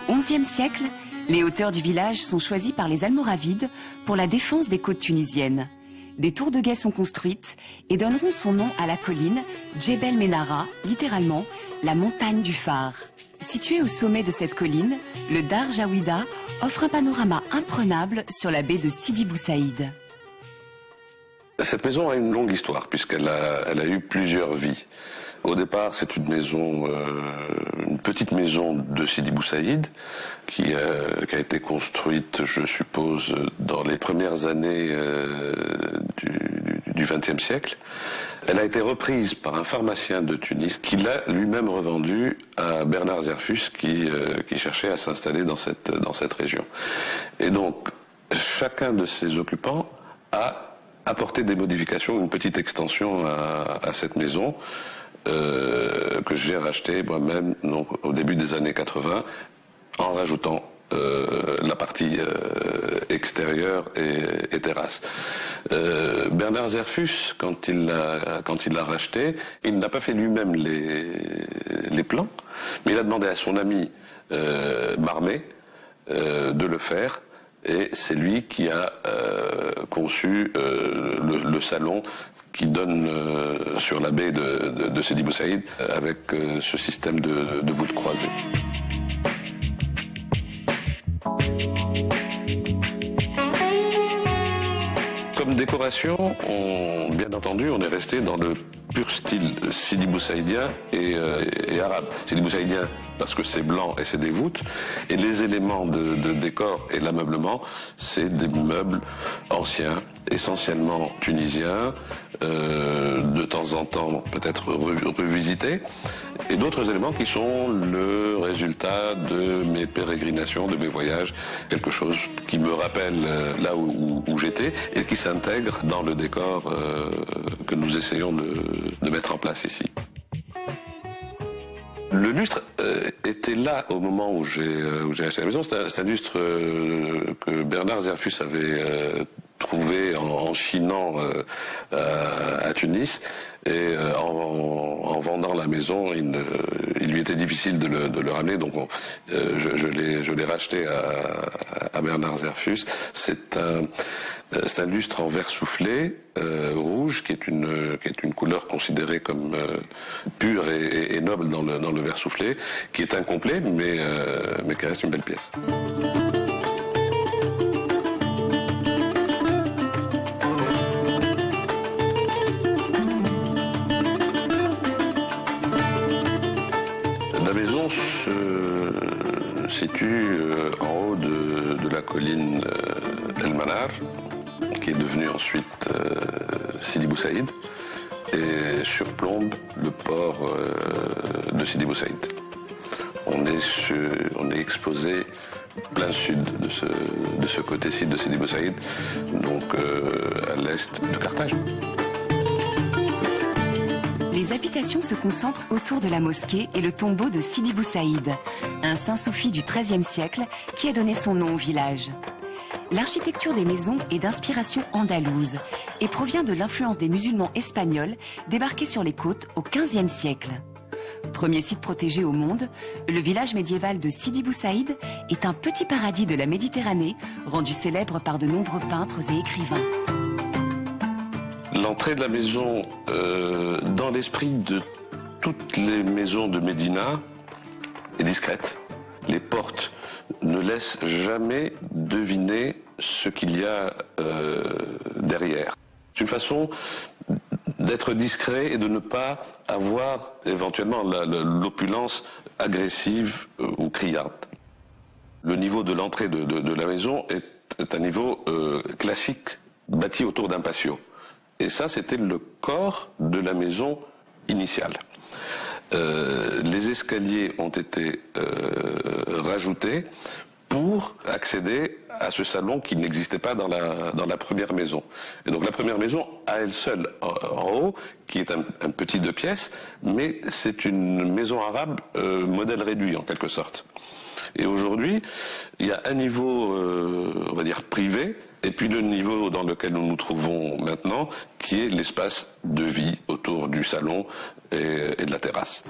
XIe siècle, les hauteurs du village sont choisies par les Almoravides pour la défense des côtes tunisiennes. Des tours de guet sont construites et donneront son nom à la colline Djebel Menara, littéralement la montagne du phare. Situé au sommet de cette colline, le Dar Jaouida offre un panorama imprenable sur la baie de Sidi Bou Saïd. Cette maison a une longue histoire puisqu'elle a eu plusieurs vies. Au départ, c'est une maison, une petite maison de Sidi Bou Saïd qui a été construite, je suppose, dans les premières années du XXe siècle. Elle a été reprise par un pharmacien de Tunis qui l'a lui-même revendue à Bernard Zerfus qui cherchait à s'installer dans cette région. Et donc, chacun de ses occupants a apporté des modifications, une petite extension à cette maison que j'ai racheté moi-même au début des années 80 en rajoutant la partie extérieure et terrasse. Bernard Zerfus, quand il l'a racheté, il n'a pas fait lui-même les plans, mais il a demandé à son ami Marmet de le faire. Et c'est lui qui a conçu le salon qui donne sur la baie de Sidi Bou Saïd avec ce système de voûtes croisées. Comme décoration, bien entendu, on est resté dans le pur style Sidi Bou Saïdien et arabe. Sidi Bou Saïdien parce que c'est blanc et c'est des voûtes, et les éléments de décor et l'ameublement, c'est des meubles anciens, essentiellement tunisiens, de temps en temps peut-être revisités, et d'autres éléments qui sont le résultat de mes pérégrinations, de mes voyages, quelque chose qui me rappelle là où j'étais et qui s'intègre dans le décor que nous essayons de mettre en place ici. Le lustre était là au moment où j'ai acheté la maison. C'est un lustre que Bernard Zerfus avait trouvé en chinant à Tunis, et en vendant la maison, il lui était difficile de le ramener, donc je l'ai racheté à Bernard Zerfus. C'est un lustre en verre soufflé rouge, qui est une couleur considérée comme pure et noble dans le verre soufflé, qui est incomplet mais qui reste une belle pièce. La maison se situe en haut de la colline El Manar, qui est devenue ensuite Sidi Bou Saïd, et surplombe le port de Sidi Bou Saïd. On est exposé plein sud de ce côté-ci de Sidi Bou Saïd, donc à l'est de Carthage. Les habitations se concentrent autour de la mosquée et le tombeau de Sidi Bou Saïd, un Saint-Sophie du XIIIe siècle qui a donné son nom au village. L'architecture des maisons est d'inspiration andalouse et provient de l'influence des musulmans espagnols débarqués sur les côtes au XVe siècle. Premier site protégé au monde, le village médiéval de Sidi Bou Saïd est un petit paradis de la Méditerranée, rendu célèbre par de nombreux peintres et écrivains. L'entrée de la maison, dans l'esprit de toutes les maisons de Médina, est discrète. Les portes ne laissent jamais deviner ce qu'il y a derrière. C'est une façon d'être discret et de ne pas avoir éventuellement l'opulence agressive ou criante. Le niveau de l'entrée de la maison est un niveau classique, bâti autour d'un patio. Et ça, c'était le corps de la maison initiale. Les escaliers ont été rajoutés pour accéder à ce salon qui n'existait pas dans la première maison. Et donc la première maison, à elle seule, en haut, qui est un petit 2 pièces, mais c'est une maison arabe modèle réduit en quelque sorte. Et aujourd'hui, il y a un niveau, on va dire, privé, et puis le niveau dans lequel nous nous trouvons maintenant, qui est l'espace de vie autour du salon et de la terrasse.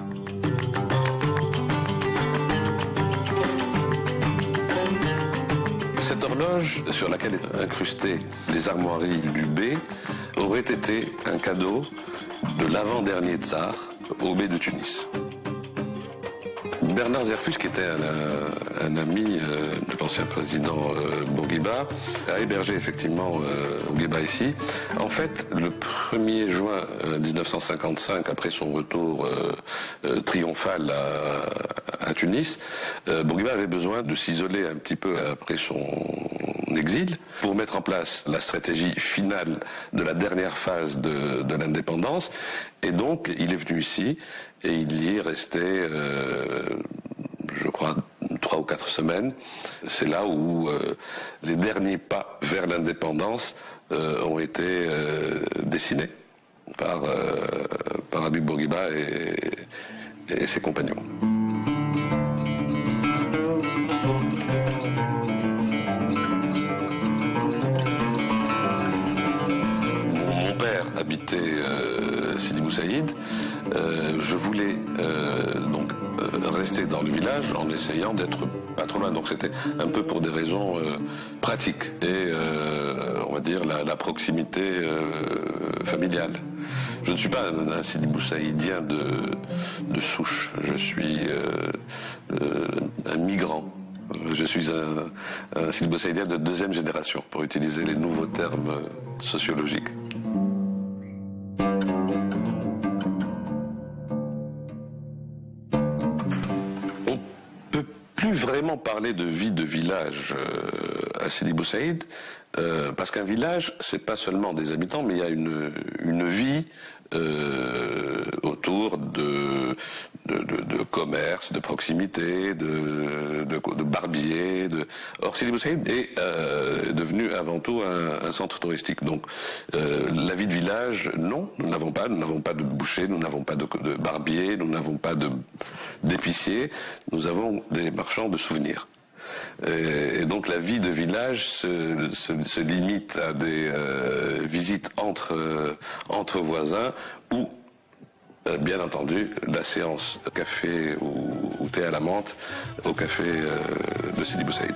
Cette horloge, sur laquelle est incrustée les armoiries du bey, aurait été un cadeau de l'avant-dernier tsar au bey de Tunis. Bernard Zerfus, qui était un ami de l'ancien président Bourguiba, a hébergé effectivement Bourguiba ici. En fait, le 1er juin 1955, après son retour triomphal à Tunis, Bourguiba avait besoin de s'isoler un petit peu après son exil pour mettre en place la stratégie finale de la dernière phase de l'indépendance. Et donc, il est venu ici et il y est resté, je crois, 3 ou 4 semaines. C'est là où les derniers pas vers l'indépendance ont été dessinés par Habib Bourguiba et ses compagnons. Mon père habitait Sidi Bou Saïd. Je voulais donc rester dans le village en essayant d'être pas trop loin. Donc c'était un peu pour des raisons pratiques et on va dire la proximité familiale. Je ne suis pas un Sidi Bou Saïdien de souche. Je suis un migrant. Je suis un Sidi Bou Saïdien de 2e génération, pour utiliser les nouveaux termes sociologiques. Plus vraiment parler de vie de village à Sidi Bou Saïd, parce qu'un village, c'est pas seulement des habitants, mais il y a une vie autour de commerce, de proximité, de barbier. Or, Sidi Bou Saïd est devenu avant tout un centre touristique. Donc, la vie de village, non, nous n'avons pas de boucher, nous n'avons pas de barbier, nous n'avons pas d'épicier, nous avons des marchands de souvenirs. Et donc la vie de village se limite à des visites entre voisins ou, bien entendu, la séance café ou thé à la menthe au café de Sidi Bou Saïd.